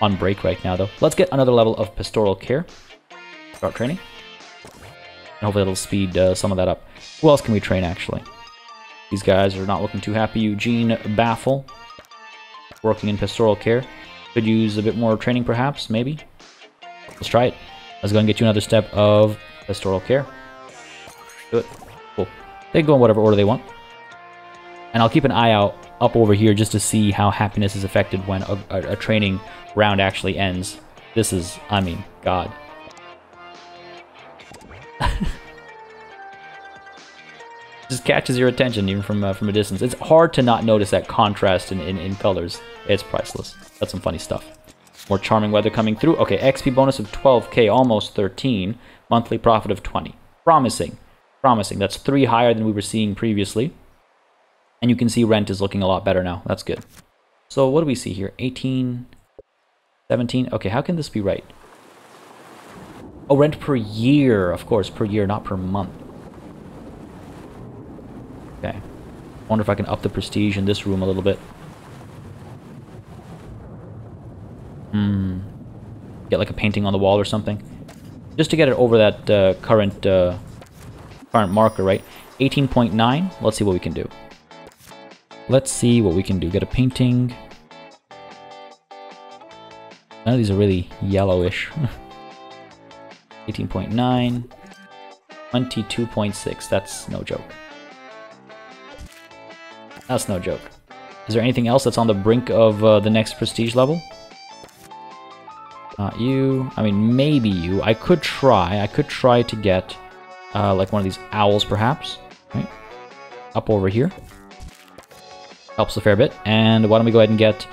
On break right now, though. Let's get another level of pastoral care. Start training. And hopefully it'll speed some of that up. Who else can we train, actually? These guys are not looking too happy. Eugene Baffle. Working in pastoral care. Could use a bit more training, perhaps, maybe. Let's try it. Let's go and get you another step of pastoral care. Do it. Cool. They can go in whatever order they want. And I'll keep an eye out up over here just to see how happiness is affected when a training round actually ends. This is, I mean, God. Just catches your attention even from a distance. It's hard to not notice that contrast in colors. It's priceless. That's some funny stuff. More charming weather coming through. Okay, XP bonus of 12k, almost 13. Monthly profit of 20. Promising. Promising. That's 3 higher than we were seeing previously. And you can see rent is looking a lot better now. That's good. So what do we see here? 18, 17. Okay, how can this be right? Oh, rent per year. Of course, per year, not per month. Okay. I wonder if I can up the prestige in this room a little bit. Get like a painting on the wall or something. Just to get it over that current marker, right? 18.9. Let's see what we can do. Let's see what we can do. Get a painting. None of these are really yellowish. 18.9. 22.6. That's no joke. That's no joke. Is there anything else that's on the brink of the next prestige level? Not you. I mean, maybe you. I could try. I could try to get like one of these owls, perhaps. Right? Up over here. Helps a fair bit. And why don't we go ahead and get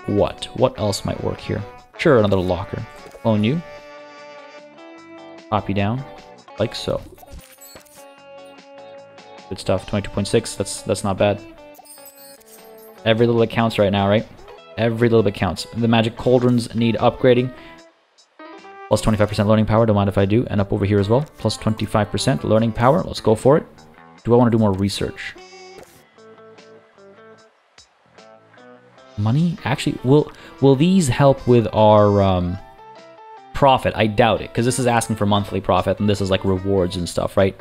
what? What else might work here? Sure, another locker. Clone you. Copy down. Like so. Good stuff. 22.6. That's not bad. Every little bit counts right now, right? Every little bit counts. The magic cauldrons need upgrading. Plus 25% learning power. Don't mind if I do. And up over here as well. Plus 25% learning power. Let's go for it. Do I want to do more research? Money? Actually, will these help with our profit? I doubt it, because this is asking for monthly profit, and this is like rewards and stuff, right?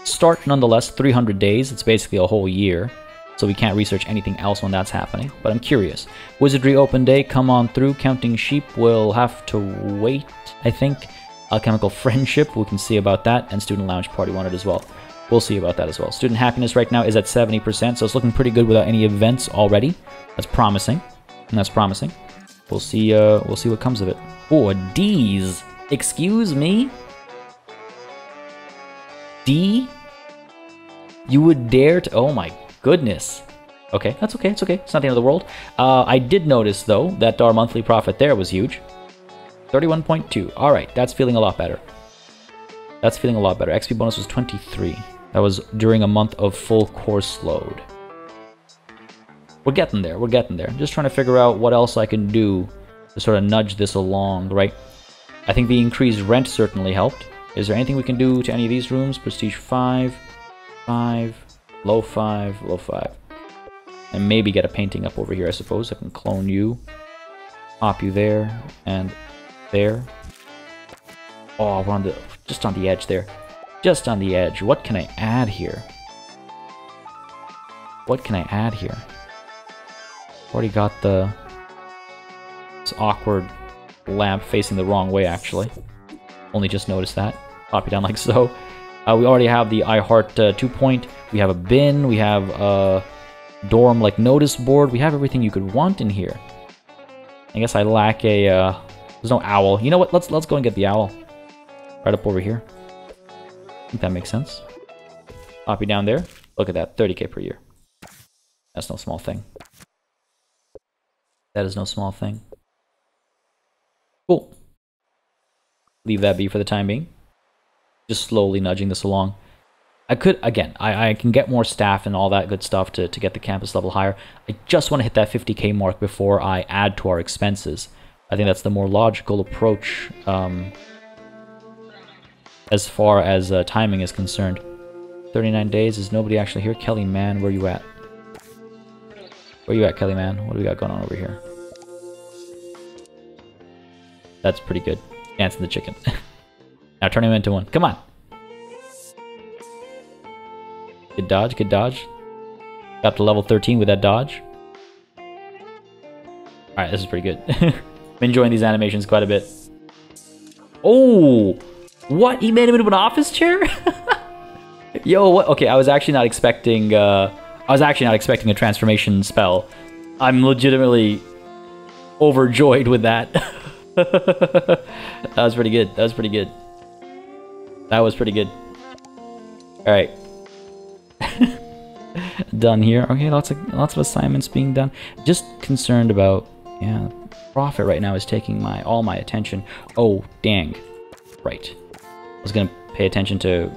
Start, nonetheless, 300 days. It's basically a whole year, so we can't research anything else when that's happening, but I'm curious. Wizardry open day, come on through. Counting sheep will have to wait, I think. Alchemical friendship, we can see about that, and student lounge party wanted as well. We'll see about that as well. Student happiness right now is at 70%, so it's looking pretty good without any events already. That's promising. And that's promising. We'll see what comes of it. Oh, a D's. Excuse me? D? You would dare to... Oh my goodness. Okay, that's okay, it's okay. It's not the end of the world. I did notice, though, that our monthly profit there was huge. 31.2. Alright, that's feeling a lot better. That's feeling a lot better. XP bonus was 23. That was during a month of full course load. We're getting there, we're getting there. Just trying to figure out what else I can do to sort of nudge this along, right? I think the increased rent certainly helped. Is there anything we can do to any of these rooms? Prestige 5, 5, low 5, low 5. And maybe get a painting up over here, I suppose. I can clone you. Pop you there, and there. Oh, we're on the, just on the edge there. Just on the edge. What can I add here? What can I add here? Already got this awkward lamp facing the wrong way, actually. Only just noticed that. Pop it down like so. We already have the I Heart 2-point. We have a bin. We have a dorm like notice board. We have everything you could want in here. I guess I lack a. There's no owl. You know what? Let's go and get the owl. Right up over here. I think that makes sense. Pop you down there. Look at that, 30k per year. That's no small thing. That is no small thing. Cool. Leave that be for the time being. Just slowly nudging this along. I could, again, I can get more staff and all that good stuff to get the campus level higher. I just want to hit that 50k mark before I add to our expenses. I think that's the more logical approach as far as timing is concerned. 39 days, is nobody actually here? Kelly, man, where you at? Where you at, Kelly, man? What do we got going on over here? That's pretty good. Dancing the chicken. Now turn him into one. Come on. Good dodge, good dodge. Got to level 13 with that dodge. Alright, this is pretty good. I'm enjoying these animations quite a bit. Oh! What? He made him into an office chair? Yo, what? Okay, I was actually not expecting a transformation spell. I'm legitimately overjoyed with that. That was pretty good. That was pretty good. That was pretty good. Alright. Done here. Okay, lots of assignments being done. Just concerned about, yeah, profit right now is taking all my attention. Oh, dang. Right. I was gonna pay attention to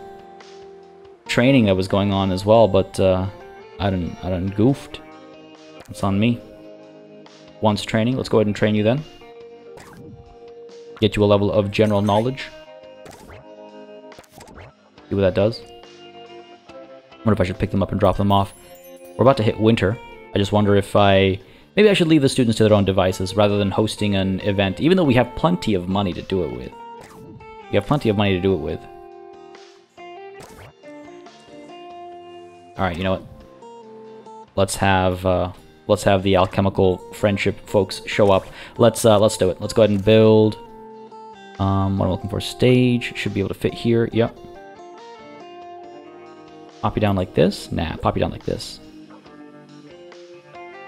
training that was going on as well, but I done goofed. It's on me. Once training, let's go ahead and train you then. Get you a level of general knowledge. See what that does. What if I should pick them up and drop them off? We're about to hit winter. I just wonder if maybe I should leave the students to their own devices rather than hosting an event, even though we have plenty of money to do it with. We have plenty of money to do it with. Alright, you know what? Let's have the alchemical friendship folks show up. Let's do it. Let's go ahead and build. What I'm looking for, stage. Should be able to fit here. Yep. Pop you down like this. Nah, pop you down like this.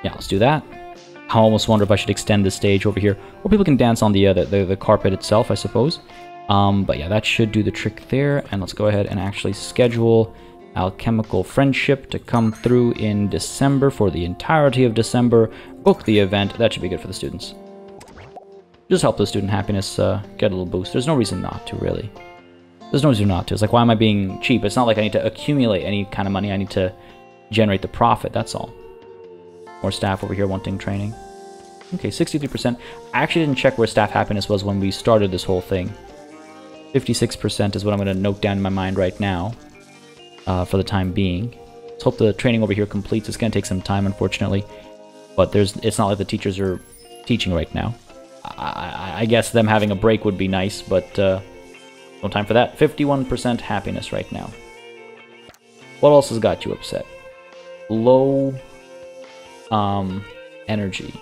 Yeah, let's do that. I almost wonder if I should extend the stage over here, or people can dance on the carpet itself, I suppose. But yeah, that should do the trick there. And let's go ahead and actually schedule alchemical friendship to come through in December for the entirety of December. Book the event. That should be good for the students. Just help the student happiness get a little boost. There's no reason not to, really. There's no reason not to. It's like, why am I being cheap? It's not like I need to accumulate any kind of money. I need to generate the profit. That's all. More staff over here wanting training. Okay, 63%. I actually didn't check where staff happiness was when we started this whole thing. 56% is what I'm going to note down in my mind right now. For the time being. Let's hope the training over here completes. It's going to take some time, unfortunately. But it's not like the teachers are teaching right now. I guess them having a break would be nice, but no time for that. 51% happiness right now. What else has got you upset? Low energy.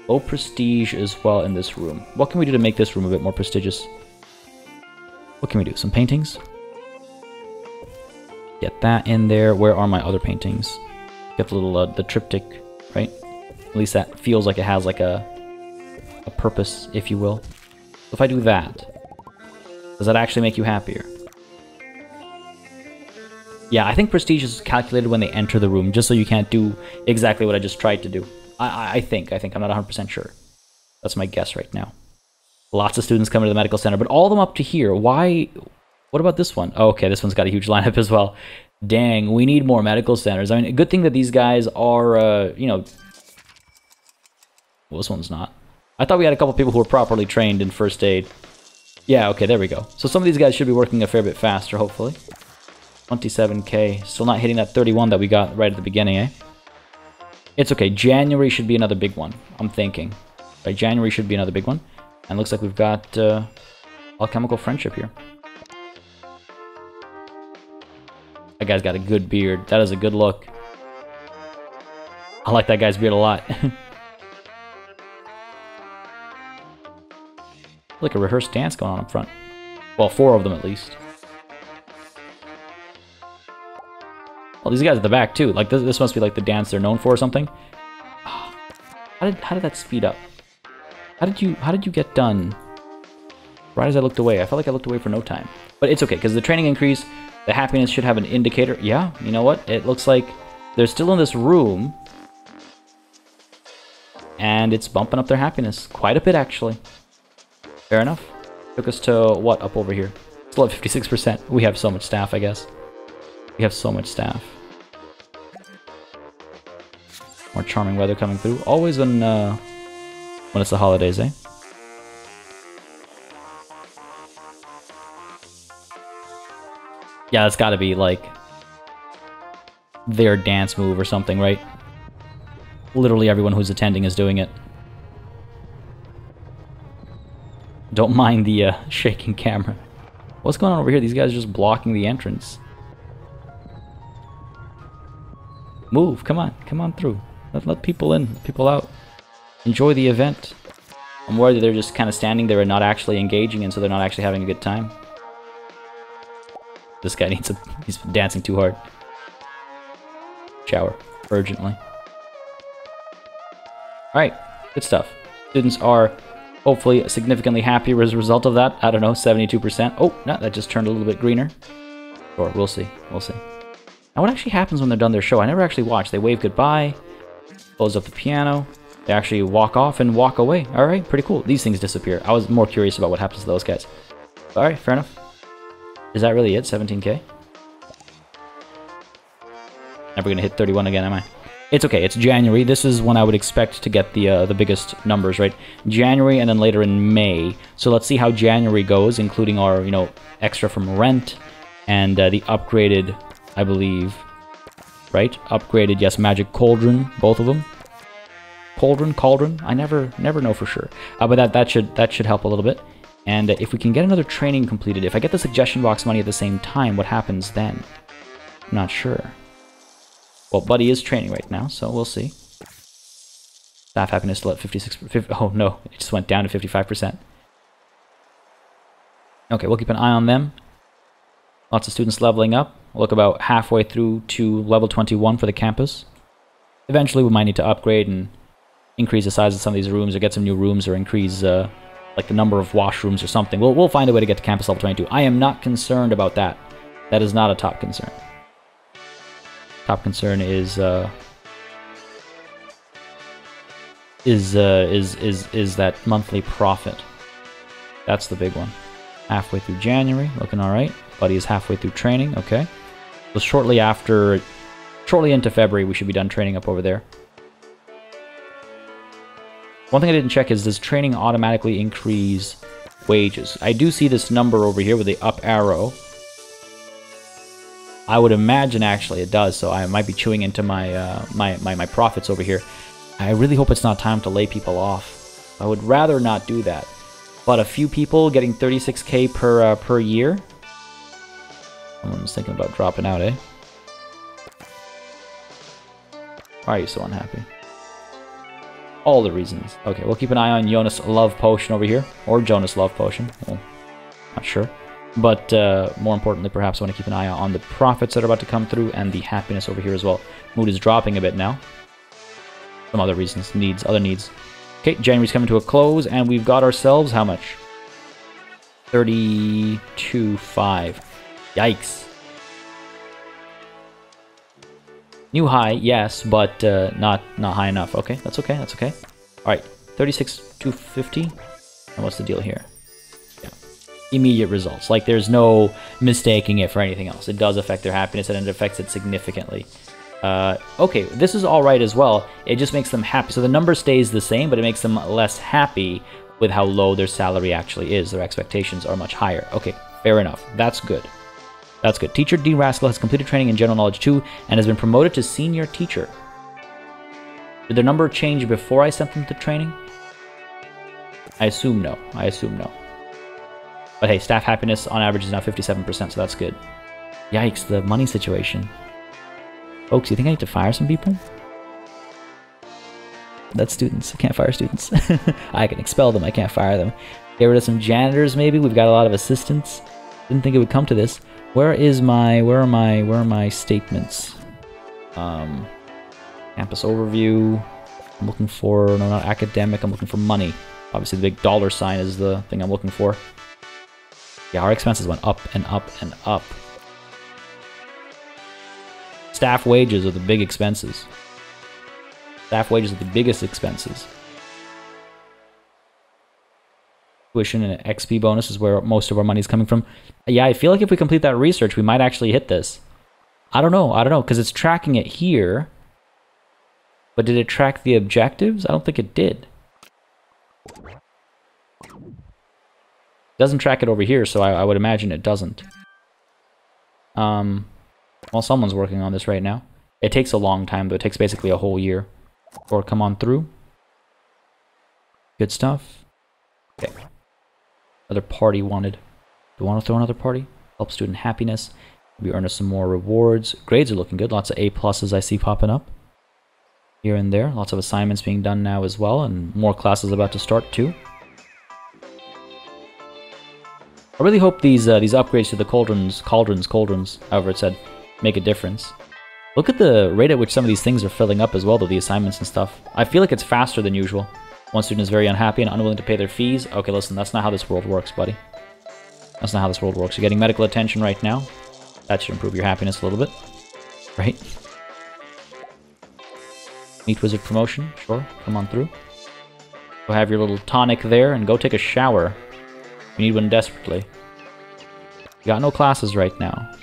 Low prestige as well in this room. What can we do to make this room a bit more prestigious? What can we do? Some paintings? Get that in there. Where are my other paintings? Get the little the triptych, right? At least that feels like it has like a purpose, if you will. If I do that, does that actually make you happier? Yeah, I think prestige is calculated when they enter the room, just so you can't do exactly what I just tried to do. I think. I'm not 100% sure. That's my guess right now. Lots of students coming to the medical center, but all of them up to here. Why? What about this one? Oh, okay, this one's got a huge lineup as well. Dang, we need more medical centers. I mean, a good thing that these guys are, you know... Well, this one's not. I thought we had a couple people who were properly trained in first aid. Yeah, okay, there we go. So some of these guys should be working a fair bit faster, hopefully. 27k. Still not hitting that 31 that we got right at the beginning, eh? It's okay. January should be another big one, I'm thinking. Right, January should be another big one. And looks like we've got alchemical friendship here. That guy's got a good beard. That is a good look. I like that guy's beard a lot. Like a rehearsed dance going on up front. Well, 4 of them at least. Well, these guys at the back too. Like this must be like the dance they're known for or something. How did that speed up? How did you get done? Right as I looked away. I felt like I looked away for no time. But it's okay, because the training increase, the happiness should have an indicator. Yeah, you know what? It looks like they're still in this room. And it's bumping up their happiness. Quite a bit, actually. Fair enough. Took us to, what, up over here? Still at 56%. We have so much staff, I guess. We have so much staff. More charming weather coming through. Always when it's the holidays, eh? Yeah, that's gotta be, like, their dance move or something, right? Literally everyone who's attending is doing it. Don't mind the shaking camera. What's going on over here? These guys are just blocking the entrance. Move, come on through. Let people in, people out. Enjoy the event. I'm worried that they're just kind of standing there and not actually engaging, and so they're not actually having a good time. This guy needs he's dancing too hard. Shower, urgently. Alright, good stuff. Students are hopefully significantly happier as a result of that. I don't know, 72%. Oh, no, that just turned a little bit greener. Sure, we'll see, we'll see. Now, what actually happens when they're done their show? I never actually watched. They wave goodbye, close up the piano, they actually walk off and walk away. Alright, pretty cool. These things disappear. I was more curious about what happens to those guys. Alright, fair enough. Is that really it? 17k? Never gonna hit 31 again, am I? It's okay, it's January. This is when I would expect to get the biggest numbers, right? January and then later in May. So let's see how January goes, including our, you know, extra from rent and the upgraded, I believe, right? Upgraded, yes, magic cauldron, both of them. Cauldron? I never know for sure. But that should help a little bit. And if we can get another training completed, if I get the suggestion box money at the same time, what happens then? I'm not sure. Well, Buddy is training right now, so we'll see. Staff happiness still at 56%. Oh no, it just went down to 55%. Okay, we'll keep an eye on them. Lots of students leveling up. We'll look about halfway through to level 21 for the campus. Eventually, we might need to upgrade and increase the size of some of these rooms, or get some new rooms, or increase like the number of washrooms or something. We'll find a way to get to campus level 22. I am not concerned about that. That is not a top concern. Top concern is that monthly profit. That's the big one. Halfway through January, looking all right. Buddy is halfway through training. Okay, so shortly into February, we should be done training up over there. One thing I didn't check is, does training automatically increase wages? I do see this number over here with the up arrow. I would imagine actually it does, so I might be chewing into my my profits over here. I really hope it's not time to lay people off. I would rather not do that. But a few people getting 36k per year. Someone's thinking about dropping out, eh? Why are you so unhappy? All the reasons. Okay, we'll keep an eye on Jonas Love Potion over here. Or Jonas Love Potion. Well, not sure. But more importantly, perhaps I want to keep an eye on the profits that are about to come through and the happiness over here as well. Mood is dropping a bit now. Some other reasons. Other needs. Okay, January's coming to a close, and we've got ourselves how much? 32.5. Yikes. New high, yes, but not high enough. Okay, that's okay, that's okay. Alright, 36,250. And what's the deal here? Yeah. Immediate results. Like, there's no mistaking it for anything else. It does affect their happiness, and it affects it significantly. Okay, this is all right as well. It just makes them happy. So the number stays the same, but it makes them less happy with how low their salary actually is. Their expectations are much higher. Okay, fair enough. That's good. That's good. Teacher D. Rascal has completed training in general knowledge 2 and has been promoted to senior teacher. Did their number change before I sent them to training? I assume no. I assume no. But hey, staff happiness on average is now 57%, so that's good. Yikes, the money situation. Folks, you think I need to fire some people? That's students. I can't fire students. I can expel them. I can't fire them. Get rid of some janitors, maybe. We've got a lot of assistants. Didn't think it would come to this. Where are my statements? Campus overview. I'm looking for, no, not academic. I'm looking for money. Obviously, the big dollar sign is the thing I'm looking for. Yeah, our expenses went up and up and up. Staff wages are the big expenses. Staff wages are the biggest expenses. Tuition and XP bonus is where most of our money is coming from. Yeah, I feel like if we complete that research, we might actually hit this. I don't know, because it's tracking it here. But did it track the objectives? I don't think it did. It doesn't track it over here, so I would imagine it doesn't. Well, someone's working on this right now. It takes a long time, though. It takes basically a whole year. Or come on through. Good stuff. Okay. Another party wanted. Do we want to throw another party? Help student happiness. Maybe earn us some more rewards. Grades are looking good. Lots of A pluses I see popping up. Here and there. Lots of assignments being done now as well. And more classes about to start too. I really hope these upgrades to the cauldrons, however it's said, make a difference. Look at the rate at which some of these things are filling up as well, though, the assignments and stuff. I feel like it's faster than usual. One student is very unhappy and unwilling to pay their fees. Okay, listen, that's not how this world works, buddy. That's not how this world works. You're getting medical attention right now. That should improve your happiness a little bit. Right? Meat Wizard promotion. Sure, come on through. Go have your little tonic there and go take a shower. You need one desperately. You got no classes right now.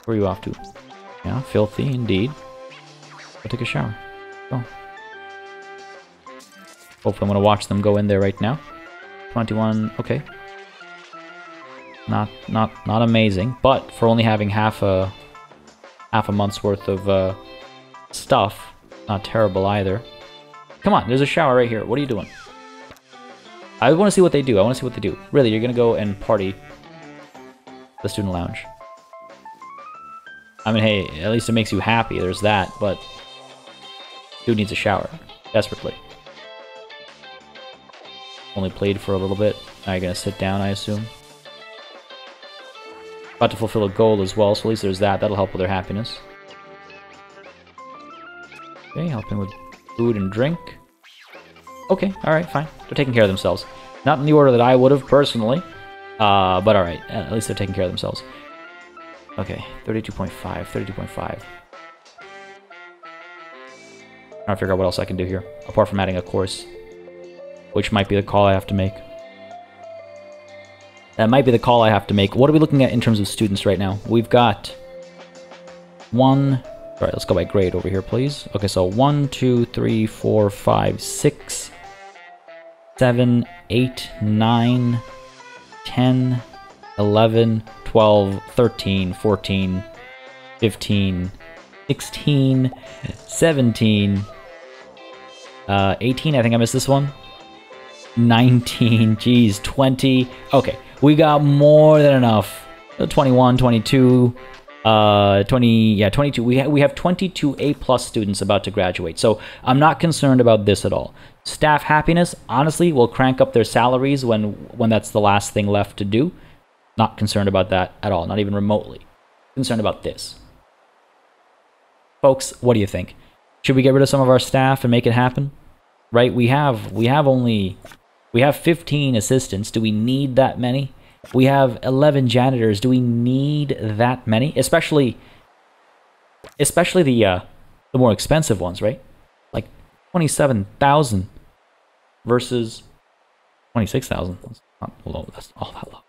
Where are you off to? Yeah, filthy indeed. Go take a shower. Go. Hopefully I'm gonna watch them go in there right now. 21, okay. Not amazing, but for only having half a month's worth of stuff, not terrible either. Come on, there's a shower right here. What are you doing? I want to see what they do. I want to see what they do. Really, you're gonna go and party the student lounge. I mean, hey, at least it makes you happy. There's that, but dude needs a shower desperately. Only played for a little bit. Now you're gonna sit down, I assume. About to fulfill a goal as well, so at least there's that. That'll help with their happiness. Okay, helping with food and drink. Okay, alright, fine. They're taking care of themselves. Not in the order that I would have, personally. But alright, at least they're taking care of themselves. Okay, 32.5, 32.5. Trying to figure out what else I can do here, apart from adding a course. Which might be the call I have to make. That might be the call I have to make. What are we looking at in terms of students right now? We've got one... Alright, let's go by grade over here, please. Okay, so 1, 2, 3, 4, 5, 6, 7, 8, 9, 10, 11, 12, 13, 14, 15, 16, 17, 18, I think I missed this one. 19, geez, 20. Okay, we got more than enough. 21, 22, 20, yeah, 22. We have 22 A+ students about to graduate, so I'm not concerned about this at all. Staff happiness, honestly, will crank up their salaries when that's the last thing left to do. Not concerned about that at all, not even remotely. Concerned about this. Folks, what do you think? Should we get rid of some of our staff and make it happen? Right, we have 15 assistants. Do we need that many? We have 11 janitors. Do we need that many? Especially the more expensive ones, right? Like 27,000. versus 26,000. That's not low. That's all that low.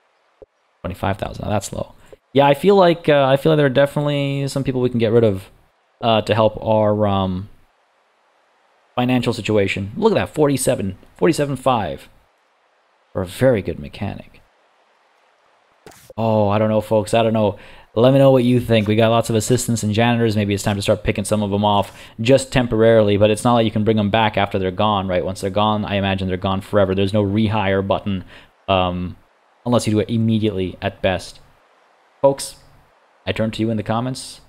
25,000. That's low. Yeah, I feel like there are definitely some people we can get rid of to help our financial situation. Look at that, 47.5 for a very good mechanic. Oh, I don't know, folks. I don't know. Let me know what you think. We got lots of assistants and janitors. Maybe it's time to start picking some of them off just temporarily, but it's not like you can bring them back after they're gone, right? Once they're gone, I imagine they're gone forever. There's no rehire button unless you do it immediately at best. Folks, I turn to you in the comments.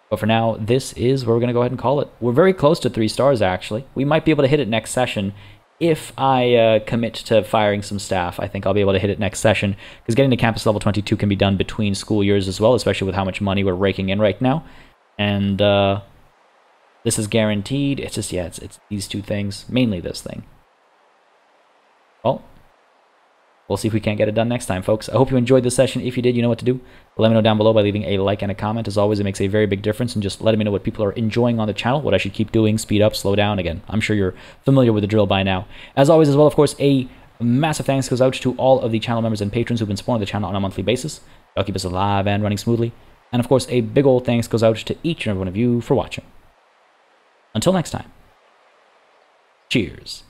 But for now, this is where we're going to go ahead and call it. We're very close to 3 stars, actually. We might be able to hit it next session. If I commit to firing some staff, I think I'll be able to hit it next session. Because getting to campus level 22 can be done between school years as well, especially with how much money we're raking in right now. And this is guaranteed. It's just, yeah, it's these 2 things. Mainly this thing. Well, we'll see if we can't get it done next time, folks. I hope you enjoyed this session. If you did, you know what to do. Let me know down below by leaving a like and a comment. As always, it makes a very big difference. And just letting me know what people are enjoying on the channel, what I should keep doing, speed up, slow down. Again, I'm sure you're familiar with the drill by now. As always, as well, of course, a massive thanks goes out to all of the channel members and patrons who've been supporting the channel on a monthly basis. They'll keep us alive and running smoothly. And of course, a big old thanks goes out to each and every one of you for watching. Until next time, cheers.